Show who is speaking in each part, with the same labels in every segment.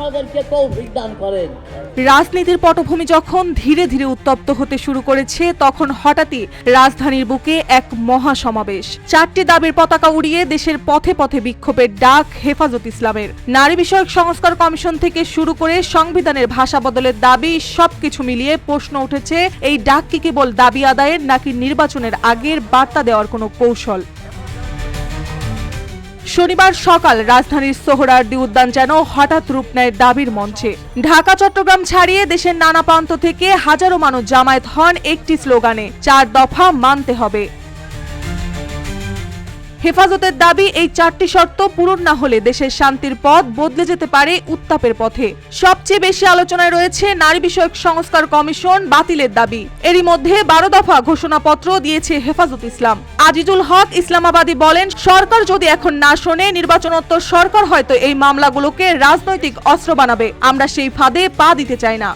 Speaker 1: আমাদেরকে তৌফিক দান করেন।
Speaker 2: রাজনীতির পটভূমি যখন ধীরে ধীরে উত্তপ্ত হতে শুরু করেছে, তখন হঠাৎই রাজধানীর বুকে এক মহাসমাবেশ। 4টি দাবির পতাকা উড়িয়ে দেশের পথে পথে বিক্ষোভের ডাক হেফাজত ইসলামের। নারী বিষয়ক সংস্কার কমিশন থেকে শুরু করে সংবিধানের ভাষা বদলের দাবি, সবকিছু মিলিয়ে প্রশ্ন উঠেছে, এই ডাক কি কেবল দাবি আদায়ের নাকি নির্বাচনের আগের বার্তা দেওয়ার কোনো কৌশল? শনিবার সকাল রাজধানীর সোহরাওয়ার্দী উদ্যান যেন হঠাৎ রূপ নেয় দাবির মঞ্চে। ঢাকা চট্টগ্রাম ছাড়িয়ে দেশের নানা প্রান্ত থেকে হাজারো মানুষ জামায়াত হন একটি স্লোগানে, 4 দফা মানতে হবে। হেফাজতের দাবি, এই 4টি শর্ত পূরণ না হলে দেশের শান্তির পথ বদলে যেতে পারে উত্তাপের পথে। সবচেয়ে বেশি আলোচনায় রয়েছে নারী বিষয়ক সংস্কার কমিশন বাতিলের দাবি। এরই মধ্যে 12 দফা ঘোষণাপত্র দিয়েছে হেফাজত ইসলাম। আজিজুল হক ইসলামাবাদী বলেন, সরকার যদি এখন না শোনে, নির্বাচনোত্তর সরকার হয়তো এই মামলাগুলোকে রাজনৈতিক অস্ত্র বানাবে। আমরা সেই ফাঁদে পা দিতে চাই না।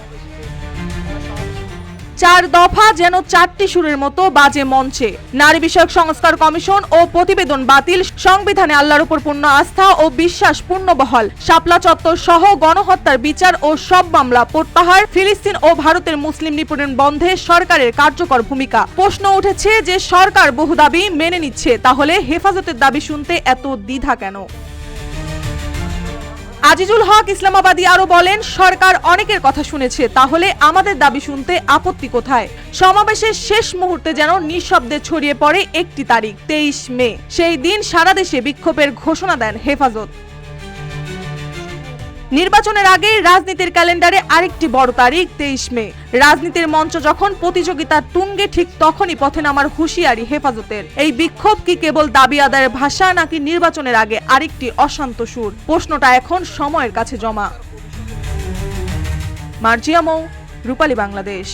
Speaker 2: 4 দফা যেন 4টি সুরের মতো বাজে মঞ্চে। নারী বিষয়ক সংস্কার কমিশন ও প্রতিবেদন বাতিল, সংবিধানে আল্লাহর উপর পূর্ণ আস্থা ও বিশ্বাস পূর্ণ বহাল, শাপলা চত্বর সহ গণহত্যার বিচার ও সব মামলা প্রত্যাহার, ফিলিস্তিন ও ভারতের মুসলিম নিপীড়ন বন্ধে সরকারের কার্যকর ভূমিকা। প্রশ্ন উঠেছে যে সরকার বহু দাবি মেনে নিচ্ছে, তাহলে হেফাজতের দাবি শুনতে এত দ্বিধা কেন? আজিজুল হক ইসলামাবাদী আরো বলেন, সরকার অনেকের কথা শুনেছে, তাহলে আমাদের দাবি শুনতে আপত্তি কোথায়? সমাবেশের শেষ মুহূর্তে যেন নিঃশব্দে ছড়িয়ে পড়ে একটি তারিখ, 23 মে। সেই দিন সারা দেশে বিক্ষোভের ঘোষণা দেন হেফাজত। নির্বাচনের আগে রাজনীতির ক্যালেন্ডারে আরেকটি বড় তারিখ, 23 মে। রাজনীতির মঞ্চ যখন প্রতিযোগিতার তুঙ্গে, ঠিক তখনই পথে নামার হুঁশিয়ারি হেফাজতের। এই বিক্ষোভ কি কেবল দাবি আদায়ের ভাষা নাকি নির্বাচনের আগে আরেকটি অশান্ত সুর? প্রশ্নটা এখন সময়ের কাছে জমা। মার্জিয়া মৌ, রূপালী বাংলাদেশ।